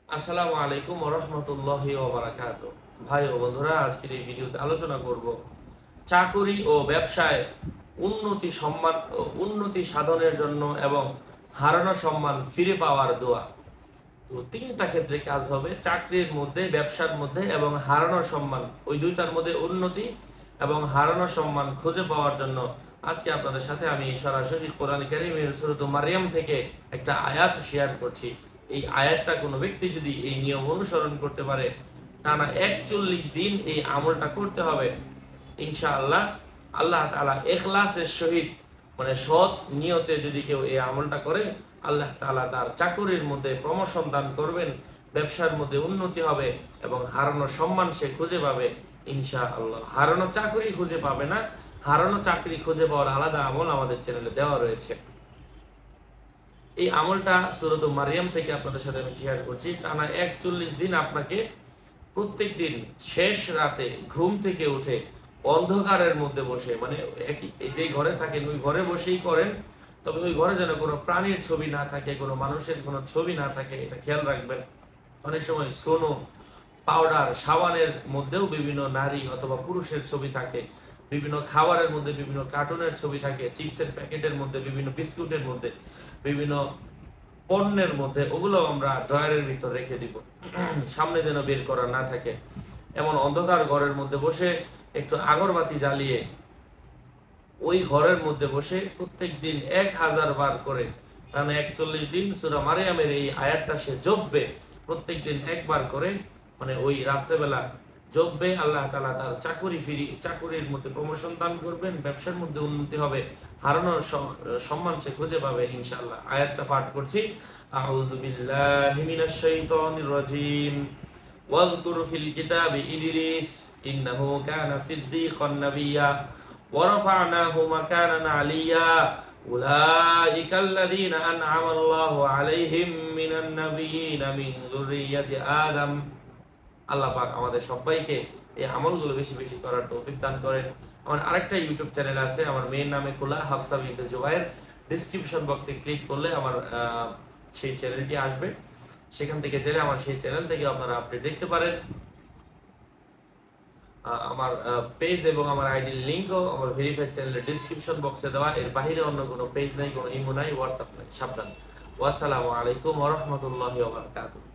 আসসালামু আলাইকুম ওয়া রাহমাতুল্লাহি ওয়া বারাকাতুহু। ভাই ও বন্ধুরা, আজকের এই ভিডিওতে আলোচনা করব চাকুরি ও ব্যবসায় উন্নতি সাধনের জন্য এবং হারানো সম্মান ফিরে পাওয়ার দোয়া। তো তিনটা ক্ষেত্রে কাজ হবে: চাকরির মধ্যে, ব্যবসার মধ্যে এবং হারানো সম্মান। ওই দুইটার মধ্যে উন্নতি এবং হারানো সম্মান খুঁজে পাওয়ার জন্য আজকে আপনাদের সাথে আমি সরাসরি কোরআন কারীমের সূরা মারইয়াম থেকে একটা আয়াত শেয়ার করছি। এই আয়াতটা কোনো ব্যক্তি যদি এই নিয়ম অনুসরণ করতে পারে, টানা 41 দিন এই আমলটা করতে হবে, ইনশাআল্লাহ আল্লাহ তাআলা ইখলাসের সহিত, মানে সৎ নিয়তে যদি কেউ এই আমলটা করে, আল্লাহ তাআলা তার চাকুরির মধ্যে প্রমোশন দান করবেন, ব্যবসার মধ্যে উন্নতি হবে এবং হারানো সম্মান সে খুঁজে পাবে ইনশাআল্লাহ। হারানো চাকরি খুঁজে পাবে না, হারানো চাকরি খুঁজে পাওয়ার আলাদা আমল আমাদের চ্যানেলে দেওয়া রয়েছে। এই আমলটা সূরা মারইয়াম থেকে আপনাদের সাথে আমি শেয়ার করছি। টানা 41 দিন আপনাকে প্রত্যেক দিন শেষ রাতে ঘুম থেকে উঠে অন্ধকারের মধ্যে বসে, মানে যে ঘরে থাকেন ওই ঘরে বসেই করেন, তবে ওই ঘরে যেন কোনো প্রাণীর ছবি না থাকে, কোনো মানুষের কোনো ছবি না থাকে, এটা খেয়াল রাখবেন। অনেক সময় সোনো, পাউডার, সাবানের মধ্যেও বিভিন্ন নারী অথবা পুরুষের ছবি থাকে, বিভিন্ন খাবারের মধ্যে বিভিন্ন কার্টুনের ছবি থাকে, চিপসের প্যাকেটের মধ্যে, বিভিন্ন বিস্কুটের মধ্যে, বিভিন্ন পণ্যের মধ্যে, ওগুলো আমরা ড্রয়ারের ভিতর রেখে দিব, সামনে যেন বের করা না থাকে। এমন অন্ধকার ঘরের মধ্যে বসে একটু আগরবাতি জ্বালিয়ে ওই ঘরের মধ্যে বসে প্রত্যেক দিন 1000 বার করে টানা 41 দিন সূরা মারইয়ামের এই আয়াতটা সে জপবে, প্রত্যেক দিন একবার করে, মানে ওই রাত্রেবেলা জপবে। আল্লাহ তাআলা তার চাকুরির মধ্যে প্রমোশন দান করবেন, ব্যবসার মধ্যে উন্নতি হবে, হারানোর সম্মান সে খুঁজে পাবে ইনশাআল্লাহ। আয়াতটা পাঠ করছি। আউযু বিল্লাহি মিনাশ শাইতানির রাজীম। ওয়াযকুর ফিল কিতাবি ইদরিস ইন্নাহু কানা সিদ্দীকান নাবিয়্যা ورفعناه مكانا عليا أولئك الذين أنعم الله عليهم من النبيين من ذرية آدم। আল্লাহ পাক আমাদের সবাইকে এই আমলগুলো বেশি বেশি করার তৌফিক দান করেন। আমার আরেকটা ইউটিউব চ্যানেল আছে আমার মেয়ের নামে খোলা, হাফসা বিনতে জুবায়ের। ডেসক্রিপশন বক্সে ক্লিক করলে আমার সেই চ্যানেলটি আসবে, সেখান থেকে জেনে আমার সেই চ্যানেল থেকে আপনারা আপডেট দেখতে পারেন। আমার পেজ এবং আমার আইডির লিঙ্কও আমার ভেরিফাইড চ্যানেলের ডেসক্রিপশন বক্সে দেওয়া। এর বাইরে অন্য কোনো পেজ নাই, কোনো ইমো নাই, হোয়াটসঅ্যাপ নাই। সাবধান। ওয়াসসালামু আলাইকুম ওয়া রাহমাতুল্লাহি ওয়া বারাকাতুহু।